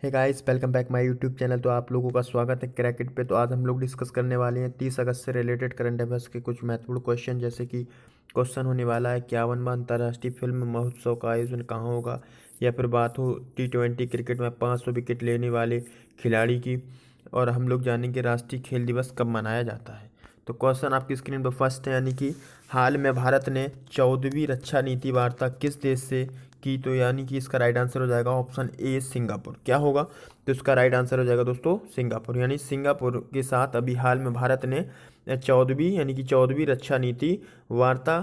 Hey guys, welcome back my YouTube channel. तो आप लोगों का स्वागत है क्रैकेट पे। तो आज हम लोग डिस्कस करने वाले हैं 30 अगस्त से रिलेटेड करंट अफेयर्स के कुछ महत्वपूर्ण क्वेश्चन। जैसे कि क्वेश्चन होने वाला है 51वां अंतर्राष्ट्रीय फिल्म महोत्सव का आयोजन कहाँ होगा, या फिर बात हो T20 क्रिकेट में 500 विकेट लेने वाले खिलाड़ी की। और हम लोग जानेंगे राष्ट्रीय खेल दिवस कब मनाया जाता है। तो क्वेश्चन आपकी स्क्रीन पर फर्स्ट है, यानी कि हाल में भारत ने 14वीं रक्षा नीति वार्ता किस देश से की। तो यानी कि इसका राइट आंसर हो जाएगा ऑप्शन ए सिंगापुर। क्या होगा? तो इसका राइट आंसर हो जाएगा दोस्तों सिंगापुर। यानी सिंगापुर के साथ अभी हाल में भारत ने 14वीं यानी कि 14वीं रक्षा नीति वार्ता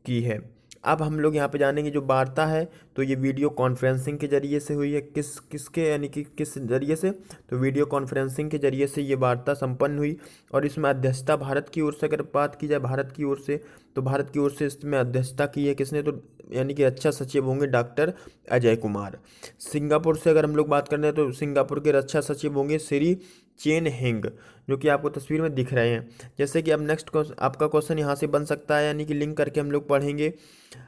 की है। अब हम लोग यहाँ पे जानेंगे जो वार्ता है, तो ये वीडियो कॉन्फ्रेंसिंग के जरिए से हुई है। किसके यानी कि किस जरिए से? तो वीडियो कॉन्फ्रेंसिंग के जरिए से ये वार्ता संपन्न हुई। और इसमें अध्यक्षता भारत की ओर से अगर बात की जाए, भारत की ओर से, तो भारत की ओर से इसमें अध्यक्षता की है किसने? तो यानी कि रक्षा सचिव होंगे डॉक्टर अजय कुमार। सिंगापुर से अगर हम लोग बात करते हैं तो सिंगापुर के रक्षा सचिव होंगे श्री चेन हेंग, जो कि आपको तस्वीर में दिख रहे हैं। जैसे कि अब नेक्स्ट आपका क्वेश्चन यहाँ से बन सकता है, यानी कि लिंक करके हम लोग पढ़ेंगे।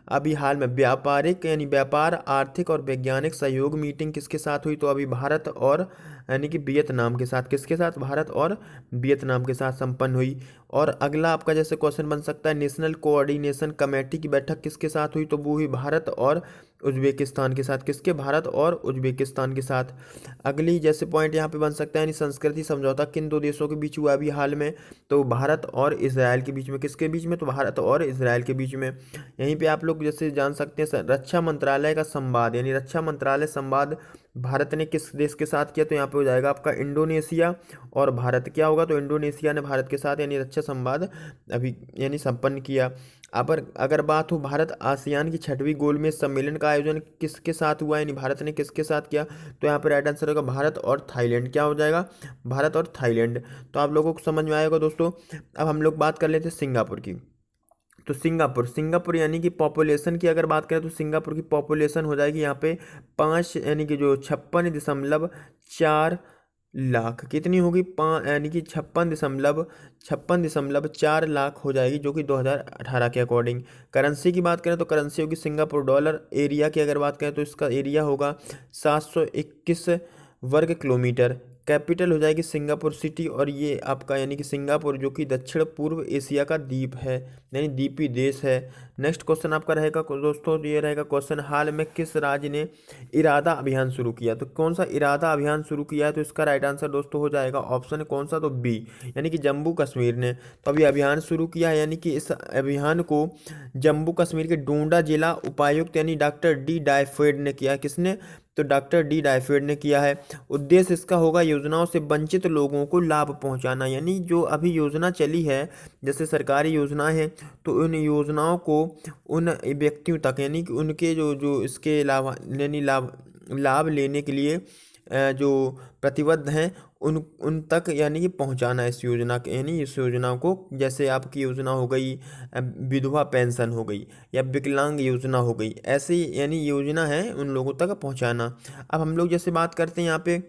अभी हाल में व्यापारिक यानी व्यापार, आर्थिक और वैज्ञानिक सहयोग मीटिंग किसके साथ हुई? तो अभी भारत और यानी कि वियतनाम के साथ। किसके साथ? भारत और वियतनाम के साथ संपन्न हुई। और अगला आपका जैसे क्वेश्चन बन सकता है, नेशनल कोऑर्डिनेशन कमेटी की बैठक किसके साथ हुई? तो वो हुई भारत और उज्बेकिस्तान के साथ। किसके? भारत और उज्बेकिस्तान के साथ। अगली जैसे पॉइंट यहाँ पे बन सकता है, यानी संस्कृति समझौता किन दो देशों के बीच हुआ अभी हाल में? तो भारत और इसराइल के बीच में। किसके बीच में? तो भारत और इसराइल के बीच में। यहीं पे आप लोग जैसे जान सकते हैं रक्षा मंत्रालय का संवाद, यानी रक्षा मंत्रालय संवाद भारत ने किस देश के साथ किया? तो यहाँ पे हो जाएगा आपका इंडोनेशिया और भारत। क्या होगा? तो इंडोनेशिया ने भारत के साथ यानी रक्षा संवाद अभी यानी संपन्न किया। अब अगर बात हो भारत आसियान की 6वीं गोलमेज सम्मेलन का आयोजन किसके साथ हुआ, यानी भारत ने किसके साथ किया? तो यहाँ पर राइट आंसर होगा भारत और थाईलैंड। क्या हो जाएगा? भारत और थाईलैंड। तो आप लोगों को समझ में आएगा दोस्तों। अब हम लोग बात कर लेते हैं सिंगापुर की। तो सिंगापुर यानी कि पॉपुलेशन की अगर बात करें तो सिंगापुर की पॉपुलेशन हो जाएगी यहाँ पे 5 यानी कि जो 56.4 लाख। कितनी होगी? 5 यानी कि 56.4 लाख हो जाएगी, जो कि 2018 के अकॉर्डिंग। करेंसी की बात करें तो करेंसी होगी सिंगापुर डॉलर। एरिया की अगर बात करें तो इसका एरिया होगा 721 वर्ग किलोमीटर। कैपिटल हो जाएगी सिंगापुर सिटी। और ये आपका यानी कि सिंगापुर जो कि दक्षिण पूर्व एशिया का द्वीप है, यानी द्वीपी देश है। नेक्स्ट क्वेश्चन आपका रहेगा दोस्तों, ये रहेगा क्वेश्चन, हाल में किस राज्य ने इरादा अभियान शुरू किया? तो कौन सा इरादा अभियान शुरू किया है? तो इसका राइट आंसर दोस्तों हो जाएगा ऑप्शन कौन सा? तो बी, यानी कि जम्मू कश्मीर ने। तो अभी अभियान शुरू किया है, यानी कि इस अभियान को जम्मू कश्मीर के डोडा जिला उपायुक्त यानी डॉक्टर डी डायफोड ने किया। किसने? तो डॉक्टर डी डायफोड ने किया है। उद्देश्य इसका होगा योजनाओं से वंचित लोगों को लाभ पहुंचाना, यानी जो अभी योजना चली है जैसे सरकारी योजनाएं हैं, तो उन योजनाओं को उन व्यक्तियों तक यानी कि उनके जो जो इसके लाभ यानी लाभ लेने के लिए जो प्रतिबद्ध हैं उन तक यानी कि पहुंचाना इस योजना के, यानी इस योजना को। जैसे आपकी योजना हो गई विधवा पेंशन हो गई या विकलांग योजना हो गई, ऐसे यानी योजना है उन लोगों तक पहुंचाना। अब हम लोग जैसे बात करते हैं यहाँ पे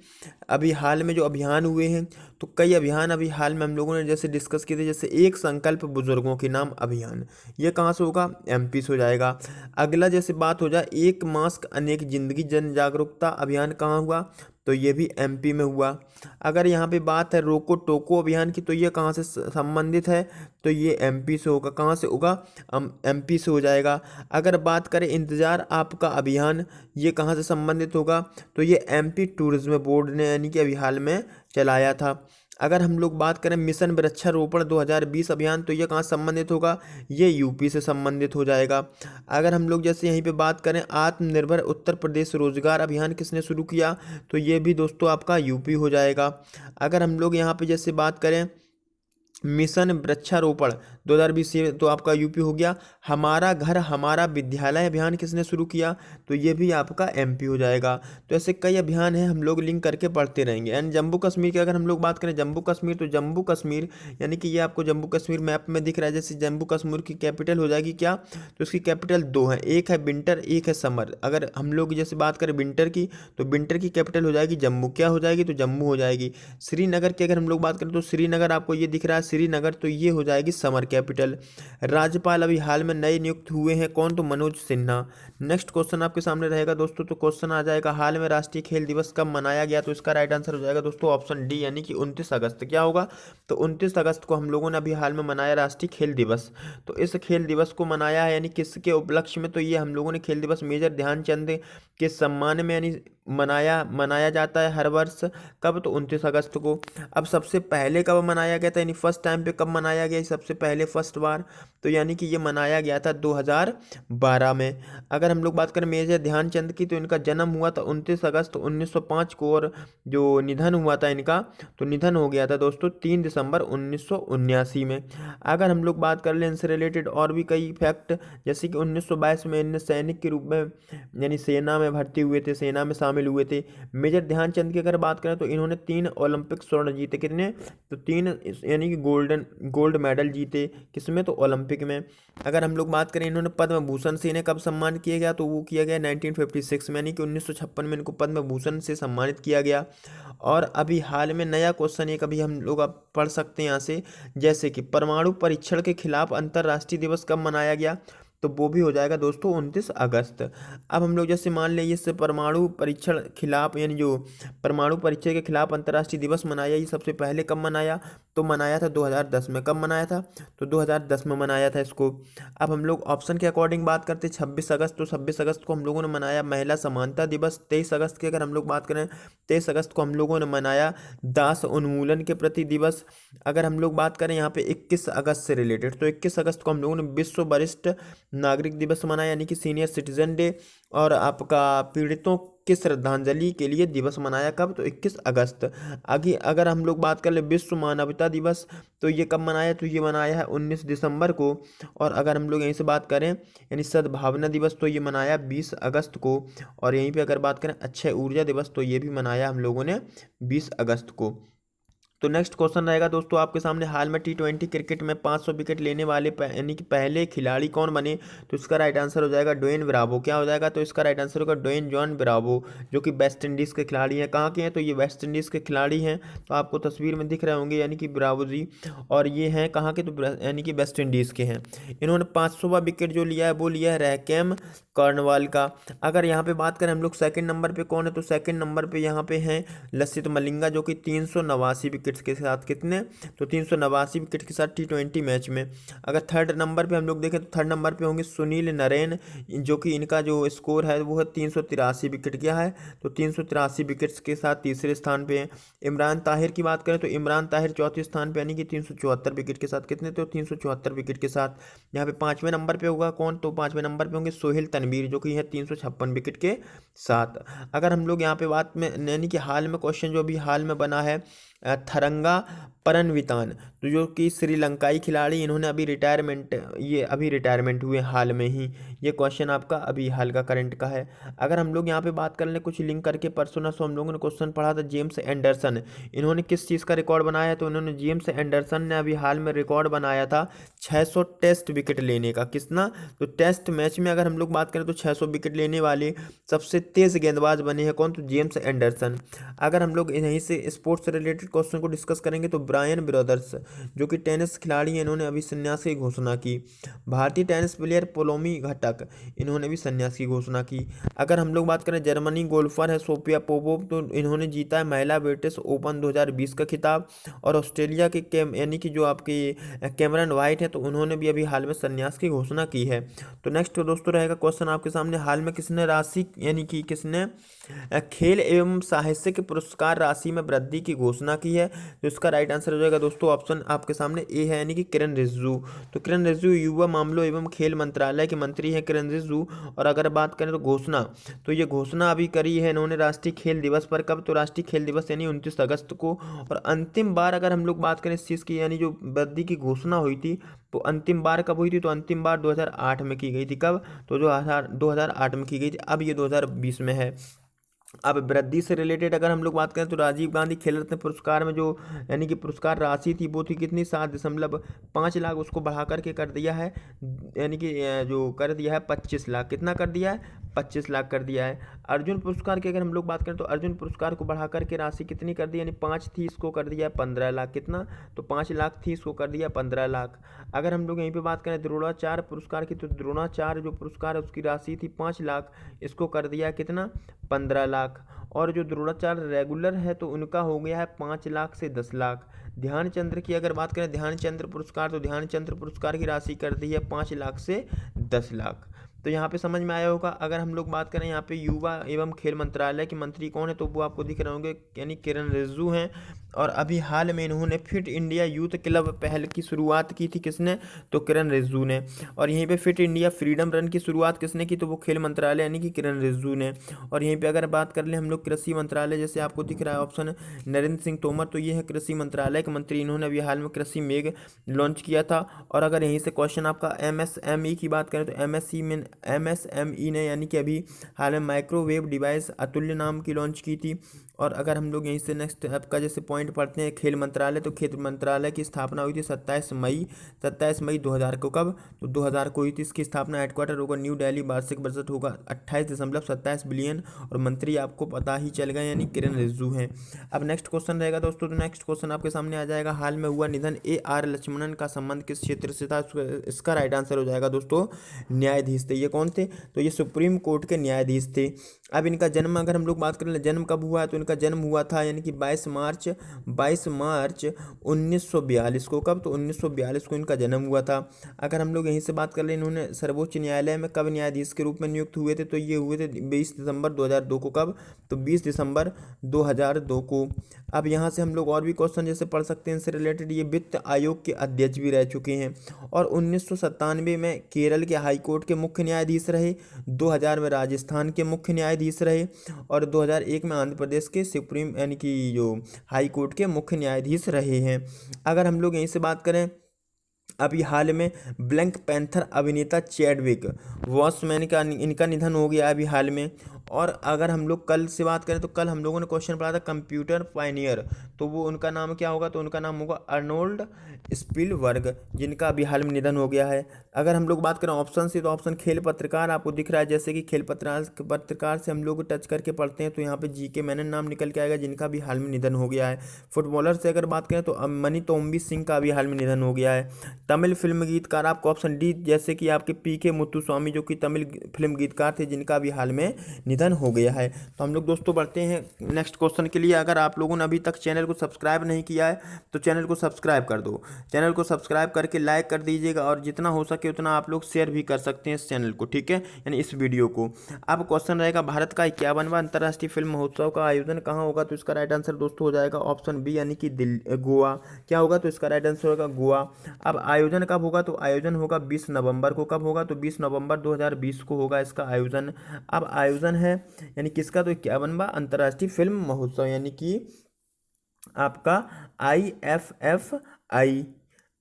अभी हाल में जो अभियान हुए हैं, तो कई अभियान अभी हाल में हम लोगों ने जैसे डिस्कस किए थे, जैसे एक संकल्प बुजुर्गों के नाम अभियान। ये कहाँ से होगा? MP से हो जाएगा। अगला जैसे बात हो जाए एक मास्क अनेक जिंदगी जन जागरूकता अभियान कहाँ हुआ? तो ये भी MP में हुआ। अगर यहाँ पे बात है रोको टोको अभियान की, तो ये कहाँ से संबंधित है? तो ये MP से होगा। कहाँ से होगा? MP से हो जाएगा। अगर बात करें इंतजार आपका अभियान, ये कहाँ से संबंधित होगा? तो ये MP टूरिज्म बोर्ड ने यानी कि अभी हाल में चलाया था। अगर हम लोग बात करें मिशन वृक्षारोपण 2020 अभियान, तो ये कहाँ से संबंधित होगा? ये UP से संबंधित हो जाएगा। अगर हम लोग जैसे यहीं पे बात करें आत्मनिर्भर उत्तर प्रदेश रोजगार अभियान किसने शुरू किया? तो ये भी दोस्तों आपका UP हो जाएगा। अगर हम लोग यहाँ पे जैसे बात करें मिशन वृक्षारोपण 2020 से, तो आपका UP हो गया। हमारा घर हमारा विद्यालय अभियान किसने शुरू किया? तो ये भी आपका MP हो जाएगा। तो ऐसे कई अभियान हैं, हम लोग लिंक करके पढ़ते रहेंगे। एंड जम्मू कश्मीर की अगर हम लोग बात करें जम्मू कश्मीर, तो जम्मू कश्मीर यानी कि ये आपको जम्मू कश्मीर मैप में दिख रहा है। जैसे जम्मू कश्मीर की कैपिटल हो जाएगी क्या? तो इसकी कैपिटल दो है, एक है विंटर, एक है समर। अगर हम लोग जैसे बात करें विंटर की, तो विंटर की कैपिटल हो जाएगी जम्मू। क्या हो जाएगी? तो जम्मू हो जाएगी। श्रीनगर की अगर हम लोग बात करें तो श्रीनगर आपको ये दिख रहा है श्रीनगर, तो ये हो जाएगी समर कैपिटल। राज्यपाल अभी हाल में नए नियुक्त हुए हैं, कौन? तो मनोज सिन्हा। नेक्स्ट क्वेश्चन आपके सामने रहेगा दोस्तों, तो क्वेश्चन आ जाएगा हाल में राष्ट्रीय खेल दिवस कब मनाया गया? तो इसका राइट आंसर हो जाएगा दोस्तों ऑप्शन डी, यानी कि 29 अगस्त। क्या होगा? तो 29 अगस्त को हम लोगों ने अभी हाल में मनाया राष्ट्रीय खेल दिवस। तो इस खेल दिवस को मनाया है यानी किसके उपलक्ष्य में? तो ये हम लोगों ने खेल दिवस मेजर ध्यानचंद के सम्मान में यानी मनाया जाता है हर वर्ष। कब? तो 29 अगस्त को। अब सबसे पहले कब मनाया गया था, यानी फर्स्ट टाइम पे कब मनाया गया सबसे पहले फर्स्ट बार? तो यानी कि ये मनाया गया था 2012 में। अगर हम लोग बात करें मेजर ध्यानचंद की, तो इनका जन्म हुआ था 29 अगस्त 1905 को, और जो निधन हुआ था इनका, तो निधन हो गया था दोस्तों 3 दिसंबर 1979 में। अगर हम लोग बात कर लें इनसे रिलेटेड और भी कई फैक्ट, जैसे कि 1922 में इनने सैनिक के रूप में यानी सेना में भर्ती हुए थे, सेना में शामिल हुए थे। मेजर ध्यानचंद की अगर बात करें तो इन्होंने 3 ओलंपिक स्वर्ण जीते। कितने? तो 3 यानी कि गोल्ड मेडल जीते। किसमें? तो ओलंपिक में। अगर हम लोग बात करें इन्होंने पद्म भूषण से इन्हें कब सम्मानित किया गया? तो वो किया गया 1956 में, यानी कि 1956 में इनको पद्म भूषण से सम्मानित किया गया। और अभी हाल में नया क्वेश्चन एक अभी हम लोग अब पढ़ सकते हैं यहाँ से, जैसे कि परमाणु परीक्षण के खिलाफ अंतर्राष्ट्रीय दिवस कब मनाया गया? तो वो भी हो जाएगा दोस्तों 29 अगस्त। अब हम लोग जैसे मान लीजिए इससे परमाणु परीक्षण खिलाफ यानी जो परमाणु परीक्षण के खिलाफ अंतर्राष्ट्रीय दिवस मनाया, ये सबसे पहले कब मनाया? तो मनाया था 2010 में। कब मनाया था? तो 2010 में मनाया था इसको। अब हम लोग ऑप्शन के अकॉर्डिंग बात करते हैं 26 अगस्त, तो 26 अगस्त को हम लोगों ने मनाया महिला समानता दिवस। 23 अगस्त की अगर हम लोग बात करें, 23 अगस्त को हम लोगों ने मनाया दास उन्मूलन के प्रति दिवस। अगर हम लोग बात करें यहाँ पे 21 अगस्त से रिलेटेड, तो 21 अगस्त को हम लोगों ने विश्व वरिष्ठ नागरिक दिवस मनाया, यानी कि सीनियर सिटीजन डे। और आपका पीड़ितों की श्रद्धांजलि के लिए दिवस मनाया। कब? तो 21 अगस्त। आगे अगर हम लोग बात कर ले विश्व मानवता दिवस, तो ये कब मनाया? तो ये मनाया है 19 दिसंबर को। और अगर हम लोग यहीं से बात करें यानी सद्भावना दिवस, तो ये मनाया 20 अगस्त को। और यहीं पे अगर बात करें अक्षय ऊर्जा दिवस, तो ये भी मनाया हम लोगों ने 20 अगस्त को। तो नेक्स्ट क्वेश्चन रहेगा दोस्तों आपके सामने, हाल में T20 क्रिकेट में 500 विकेट लेने वाले यानी कि पहले खिलाड़ी कौन बने? तो इसका राइट आंसर हो जाएगा ड्वेन ब्रावो। क्या हो जाएगा? तो इसका राइट आंसर होगा ड्वेन जॉन ब्रावो, जो कि वेस्ट इंडीज़ के खिलाड़ी हैं। कहाँ के हैं? तो ये वेस्ट इंडीज़ के खिलाड़ी हैं, तो आपको तस्वीर में दिख रहे होंगे, यानी कि ब्रावो जी। और ये हैं कहाँ के? तो यानी कि वेस्ट इंडीज़ के हैं। इन्होंने 500वां विकेट जो लिया है वो लिया है रैकेम कॉर्नवाल का। अगर यहाँ पे बात करें हम लोग सेकंड नंबर पे कौन है, तो सेकंड नंबर पे यहाँ पे हैं लसित मलिंगा, जो कि 389 विकेट्स के साथ, कितने? तो 389 विकेट के साथ T20 मैच में। अगर थर्ड नंबर पे हम लोग देखें तो थर्ड नंबर पे होंगे सुनील नरेन, जो कि इनका जो स्कोर है वो है 383 विकेट। क्या है? तो 383 विकेट्स के साथ तीसरे स्थान पे हैं। इमरान ताहिर की बात करें तो इमरान ताहिर चौथे स्थान पे, यानी कि 374 विकेट के साथ। कितने? तो 374 विकेट के साथ। यहाँ पे पांचवें नंबर पे होगा कौन? तो पांचवें नंबर पे होंगे सोहेल तनवीर, जो कि है 356 विकेट के साथ। अगर हम लोग यहाँ पे बात में यानी कि हाल में क्वेश्चन जो अभी हाल में बना है थरंगा परनवितान, तो जो कि श्रीलंकाई खिलाड़ी, इन्होंने अभी रिटायरमेंट हुए हाल में ही। ये क्वेश्चन आपका अभी हाल का करंट का है। अगर हम लोग यहाँ पे बात कर लें कुछ लिंक करके परसों ना, सो हम लोगों ने क्वेश्चन पढ़ा था जेम्स एंडरसन, इन्होंने किस चीज़ का रिकॉर्ड बनाया है? तो इन्होंने जेम्स एंडरसन ने अभी हाल में रिकॉर्ड बनाया था 600 टेस्ट विकेट लेने का। कितना? तो टेस्ट मैच में अगर हम लोग बात करें तो 600 विकेट लेने वाले सबसे तेज गेंदबाज बने हैं कौन? तो जेम्स एंडरसन। अगर हम लोग यहीं से स्पोर्ट्स से रिलेटेड क्वेश्चन को डिस्कस करेंगे तो ब्रायन ब्रदर्स, जो कि टेनिस खिलाड़ी हैं, इन्होंने अभी संन्यास की घोषणा की। भारतीय टेनिस प्लेयर पोलोमी घटक, इन्होंने भी संन्यास की घोषणा की। अगर हम लोग बात करें जर्मनी गोल्फर है सोफिया पोपोव, तो इन्होंने जीता है महिला ब्रिटिश ओपन 2020 का खिताब। और ऑस्ट्रेलिया के यानी कि जो आपके कैमरन वाइट है, तो उन्होंने भी अभी हाल में संन्यास की घोषणा की है। तो नेक्स्ट दोस्तों रहेगा क्वेश्चन आपके सामने, हाल में किसने राशि यानी कि किसने खेल एवं साहित्यिक पुरस्कार राशि में वृद्धि की घोषणा की है? तो इसका राइट आंसर हो जाएगा दोस्तों ऑप्शन आपके सामने ए है, यानी कि किरण रिजिजू। तो किरण रिजिजू युवा मामलों एवं खेल मंत्रालय के मंत्री हैं किरण रिजिजू। और अगर बात करें तो घोषणा, तो ये घोषणा अभी करी है इन्होंने राष्ट्रीय खेल दिवस पर। कब? तो राष्ट्रीय खेल दिवस यानी 29 अगस्त को। और अंतिम बार अगर हम लोग बात करें इस चीज़ की, यानी जो वृद्धि की घोषणा हुई थी, तो अंतिम बार कब हुई थी? तो अंतिम बार 2008 में की गई थी। कब? तो जो 2008 में की गई थी। अब ये 2020 में है। अब वृद्धि से रिलेटेड अगर हम लोग बात करें तो राजीव गांधी खेल रत्न पुरस्कार में जो यानी कि पुरस्कार राशि थी वो थी कितनी, 7.5 लाख, उसको बढ़ा करके कर दिया है, यानी कि जो कर दिया है 25 लाख, कितना कर दिया है, 25 लाख कर दिया है। अर्जुन पुरस्कार की अगर हम लोग बात करें तो अर्जुन पुरस्कार को बढ़ा करके राशि कितनी कर दी, यानी 5 थी, इसको कर दिया 15 लाख, कितना, तो 5 लाख थी, इसको कर दिया 15 लाख। अगर हम लोग यहीं पे बात करें द्रोणाचार्य पुरस्कार की, तो द्रोणाचार्य जो पुरस्कार है उसकी राशि थी 5 लाख, इसको कर दिया कितना, 15 लाख। और जो द्रोणाचार्य रेगुलर है तो उनका हो गया है 5 लाख से 10 लाख। ध्यानचंद्र की अगर बात करें ध्यानचंद्र पुरस्कार, तो ध्यानचंद्र पुरस्कार की राशि कर दी है 5 लाख से 10 लाख। तो यहाँ पे समझ में आया होगा। अगर हम लोग बात करें यहाँ पे युवा एवं खेल मंत्रालय के मंत्री कौन है, तो वो आपको दिख रहे होंगे, यानी किरण रिजिजू हैं। और अभी हाल में इन्होंने फिट इंडिया यूथ क्लब पहल की शुरुआत की थी, किसने, तो किरण रिजिजू ने। और यहीं पे फिट इंडिया फ्रीडम रन की शुरुआत किसने की, तो वो खेल मंत्रालय यानी कि किरण रिजिजू ने। और यहीं पे अगर बात कर ले हम लोग कृषि मंत्रालय, जैसे आपको दिख रहा है ऑप्शन नरेंद्र सिंह तोमर, तो ये है कृषि मंत्रालय के मंत्री, इन्होंने अभी हाल में कृषि मेघ लॉन्च किया था। और अगर यहीं से क्वेश्चन आपका एमएसएमई की बात करें तो एमएसएमई ने यानी कि अभी हाल में माइक्रोवेव डिवाइस अतुल्य नाम की लॉन्च की थी। और अगर हम लोग यहीं से नेक्स्ट आपका जैसे पॉइंट पढ़ते हैं खेल मंत्रालय, तो खेल मंत्रालय की स्थापना हुई थी 27 मई 2000 को, कब, तो 2000 को हुई थी। इसकी स्थापना, हेडक्वार्टर होगा न्यू दिल्ली, वार्षिक बजट होगा 28.27 बिलियन, और मंत्री आपको पता ही चल गए यानी किरण रिजिजू हैं। अब नेक्स्ट क्वेश्चन रहेगा दोस्तों, तो नेक्स्ट क्वेश्चन आपके सामने आ जाएगा, हाल में हुआ निधन AR लक्ष्मणन का संबंध किस क्षेत्र से था। इसका राइट आंसर हो जाएगा दोस्तों न्यायाधीश थे। ये कौन थे, तो ये सुप्रीम कोर्ट के न्यायाधीश थे। अब इनका जन्म अगर हम लोग बात करें जन्म कब हुआ है, तो इनका जन्म हुआ था यानी कि 22 मार्च 1942 को, कब, तो 1942 को इनका जन्म हुआ था। अगर हम लोग यहीं से बात कर लें इन्होंने सर्वोच्च न्यायालय में कब न्यायाधीश के रूप में नियुक्त हुए थे, तो ये हुए थे 20 दिसंबर 2002 को, कब, तो 20 दिसंबर 2002 को। अब यहाँ से हम लोग और भी क्वेश्चन जैसे पढ़ सकते हैं इनसे रिलेटेड, ये वित्त आयोग के अध्यक्ष भी रह चुके हैं। और 1997 में केरल के हाई कोर्ट के मुख्य न्यायाधीश रहे, 2000 में राजस्थान के मुख्य न्यायाधीश रहे, और 2001 में आंध्र प्रदेश के सुप्रीम यानी कि जो हाई कोर्ट के मुख्य न्यायाधीश रहे हैं। अगर हम लोग यहीं से बात करें, अभी हाल में ब्लैक पैंथर अभिनेता चैडविक बॉसमैन का इनका निधन हो गया अभी हाल में। और अगर हम लोग कल से बात करें तो कल हम लोगों ने क्वेश्चन पढ़ा था कंप्यूटर पायनियर, तो वो उनका नाम क्या होगा, तो उनका नाम होगा अर्नोल्ड स्पिलबर्ग, जिनका अभी हाल में निधन हो गया है। अगर हम लोग बात करें ऑप्शन से, तो ऑप्शन खेल पत्रकार आपको दिख रहा है, जैसे कि खेल पत्रकार से हम लोग टच करके पढ़ते हैं तो यहाँ पे जीके मेनन नाम निकल के आएगा, जिनका भी हाल में निधन हो गया है। फुटबॉलर से अगर बात करें तो मनी तोम्बी सिंह का भी हाल में निधन हो गया है। तमिल फिल्म गीतकार आपको ऑप्शन डी, जैसे कि आपके PK मुत्तुस्वामी जो कि तमिल फिल्म गीतकार थे, जिनका भी हाल में निधन हो गया है। तो हम लोग दोस्तों बढ़ते हैं नेक्स्ट क्वेश्चन के लिए। अगर आप लोगों ने अभी तक चैनल को सब्सक्राइब नहीं किया है तो चैनल को सब्सक्राइब कर दो, चैनल को सब्सक्राइब करके लाइक कर दीजिएगा, और जितना हो सके उतना आप लोग शेयर भी कर सकते हैं इस चैनल को, ठीक है, यानी इस वीडियो को। अब क्वेश्चन रहेगा, भारत का 51वां अंतर्राष्ट्रीय फिल्म महोत्सव का आयोजन कहाँ होगा, तो इसका राइट आंसर दोस्तों हो जाएगा ऑप्शन बी, यानी कि गोवा। क्या होगा, तो इसका राइट आंसर होगा गोवा। अब आयोजन कब होगा, तो आयोजन होगा 20 नवंबर को, कब होगा, तो 20 नवंबर 2020 को होगा इसका आयोजन। अब आयोजन है यानी किसका, तो 51वां अंतर्राष्ट्रीय फिल्म महोत्सव, यानी कि आपका IFFI।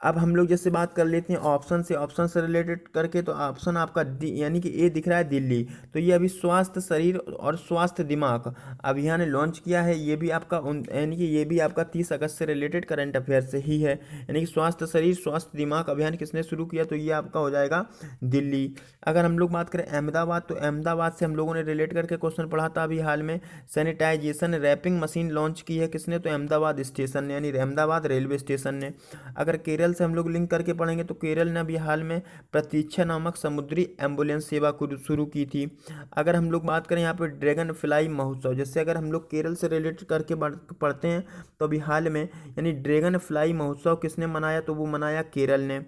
अब हम लोग जैसे बात कर लेते हैं ऑप्शन से रिलेटेड करके, तो ऑप्शन आपका डी यानी कि ए दिख रहा है दिल्ली, तो ये अभी स्वास्थ्य शरीर और स्वास्थ्य दिमाग अभियान लॉन्च किया है। ये भी आपका यानी कि ये भी आपका 30 अगस्त से रिलेटेड करंट अफेयर से ही है, यानी कि स्वास्थ्य शरीर स्वास्थ्य दिमाग अभियान किसने शुरू किया, तो ये आपका हो जाएगा दिल्ली। अगर हम लोग बात करें अहमदाबाद, तो अहमदाबाद से हम लोगों ने रिलेट करके क्वेश्चन पढ़ा था अभी हाल में, सैनिटाइजेशन रैपिंग मशीन लॉन्च की है किसने, तो अहमदाबाद स्टेशन ने, यानी अहमदाबाद रेलवे स्टेशन ने। अगर केरल से हम लोग लिंक करके पढ़ेंगे तो केरल ने अभी हाल में प्रतीक्षा नामक समुद्री एम्बुलेंस सेवा को शुरू की थी। अगर हम लोग बात करें यहाँ पे ड्रैगन फ्लाई महोत्सव, जैसे अगर हम लोग केरल से रिलेटेड करके पढ़ते हैं तो अभी हाल में यानी ड्रैगन फ्लाई महोत्सव किसने मनाया, तो वो मनाया केरल ने।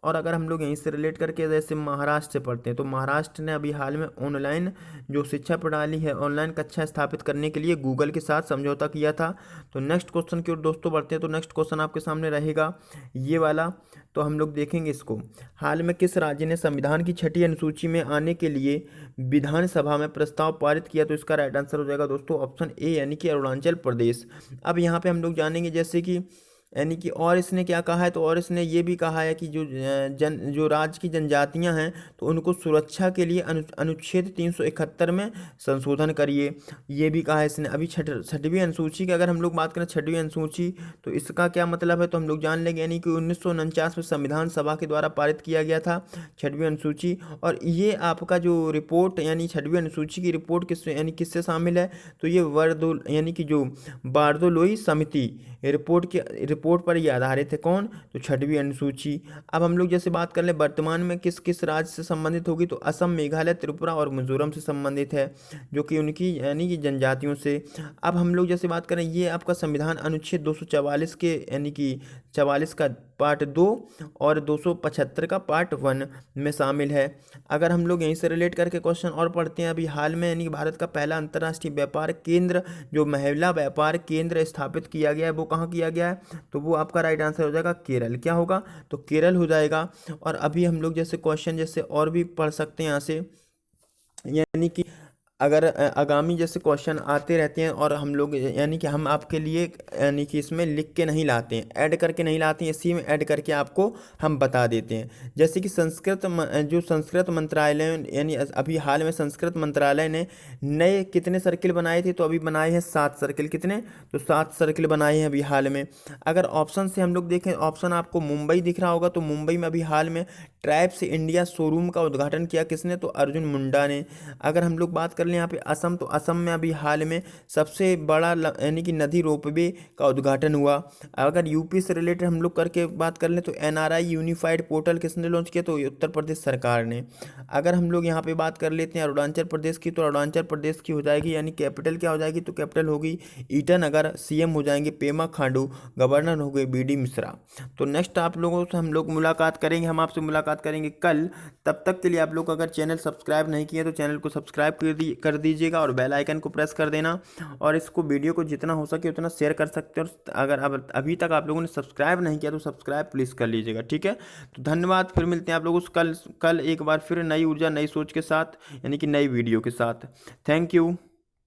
और अगर हम लोग यहीं से रिलेट करके जैसे महाराष्ट्र से पढ़ते हैं तो महाराष्ट्र ने अभी हाल में ऑनलाइन जो शिक्षा प्रणाली है, ऑनलाइन कक्षा स्थापित करने के लिए गूगल के साथ समझौता किया था। तो नेक्स्ट क्वेश्चन की ओर दोस्तों बढ़ते हैं, तो नेक्स्ट क्वेश्चन आपके सामने रहेगा ये वाला, तो हम लोग देखेंगे इसको। हाल में किस राज्य ने संविधान की 6ठी अनुसूची में आने के लिए विधानसभा में प्रस्ताव पारित किया, तो इसका राइट आंसर हो जाएगा दोस्तों ऑप्शन ए, यानी कि अरुणाचल प्रदेश। अब यहाँ पे हम लोग जानेंगे जैसे कि यानी कि और इसने क्या कहा है, तो और इसने ये भी कहा है कि जो राज्य की जनजातियां हैं तो उनको सुरक्षा के लिए अनुच्छेद 371 में संशोधन करिए, ये भी कहा है इसने। अभी छठवीं अनुसूची की अगर हम लोग बात करें, छठवीं अनुसूची, तो इसका क्या मतलब है तो हम लोग जान लेंगे। यानी कि 1949 में संविधान सभा के द्वारा पारित किया गया था छठवीं अनुसूची। और ये आपका जो रिपोर्ट यानी छठवीं अनुसूची की रिपोर्ट यानी किससे शामिल है, तो ये वर्दो यानी कि जो बारदोलोई समिति रिपोर्ट पर ये आधारित है। कौन, तो छठवीं अनुसूची। अब हम लोग जैसे बात कर ले वर्तमान में किस किस राज्य से संबंधित होगी, तो असम, मेघालय, त्रिपुरा और मिजोरम से संबंधित है, जो कि उनकी यानी कि जनजातियों से। अब हम लोग जैसे बात करें, ये आपका संविधान अनुच्छेद 244 के यानी कि 44 का पार्ट 2 और 275 का पार्ट 1 में शामिल है। अगर हम लोग यहीं से रिलेट करके क्वेश्चन और पढ़ते हैं, अभी हाल में यानी कि भारत का पहला अंतर्राष्ट्रीय व्यापार केंद्र, जो महिला व्यापार केंद्र स्थापित किया गया है, वो कहाँ किया गया है, तो वो आपका राइट आंसर हो जाएगा केरल। क्या होगा, तो केरल हो जाएगा। और अभी हम लोग जैसे क्वेश्चन जैसे और भी पढ़ सकते हैं यहाँ से, यानी कि अगर आगामी जैसे क्वेश्चन आते रहते हैं और हम लोग यानी कि हम आपके लिए यानी कि इसमें लिख के नहीं लाते हैं, ऐड करके नहीं लाते हैं, इसी में ऐड करके आपको हम बता देते हैं। जैसे कि जो संस्कृत मंत्रालय यानी अभी हाल में संस्कृत मंत्रालय ने नए कितने सर्किल बनाए थे, तो अभी बनाए हैं 7 सर्किल। कितने, तो 7 सर्किल बनाए हैं अभी हाल में। अगर ऑप्शन से हम लोग देखें, ऑप्शन आपको मुंबई दिख रहा होगा, तो मुंबई में अभी हाल में ट्राइब्स इंडिया शोरूम का उद्घाटन किया किसने, तो अर्जुन मुंडा ने। अगर हम लोग बात कर लें यहाँ पे असम, तो असम में अभी हाल में सबसे बड़ा यानी कि नदी रोपवे का उद्घाटन हुआ। अगर यूपी से रिलेटेड हम लोग करके बात कर लें, तो एनआरआई यूनिफाइड पोर्टल किसने लॉन्च किया, तो उत्तर प्रदेश सरकार ने। अगर हम लोग यहाँ पे बात कर लेते हैं अरुणाचल प्रदेश की, तो अरुणाचल प्रदेश की हो जाएगी यानी कैपिटल क्या हो जाएगी, तो कैपिटल होगी ईटानगर, सीएम हो जाएंगे पेमा खांडू, गवर्नर हो गए बीडी मिश्रा। तो नेक्स्ट आप लोगों से हम लोग मुलाकात करेंगे, हम आपसे मुलाकात करेंगे कल। तब तक के लिए आप लोग अगर चैनल सब्सक्राइब नहीं किए तो चैनल को सब्सक्राइब कर दीजिएगा और बेल आइकन को प्रेस कर देना, और इसको वीडियो को जितना हो सके उतना शेयर कर सकते हो। और अगर अब अभी तक आप लोगों ने सब्सक्राइब नहीं किया तो सब्सक्राइब प्लीज़ कर लीजिएगा, ठीक है। तो धन्यवाद, फिर मिलते हैं आप लोगों से कल एक बार फिर नई ऊर्जा नई सोच के साथ, यानी कि नई वीडियो के साथ। Thank you.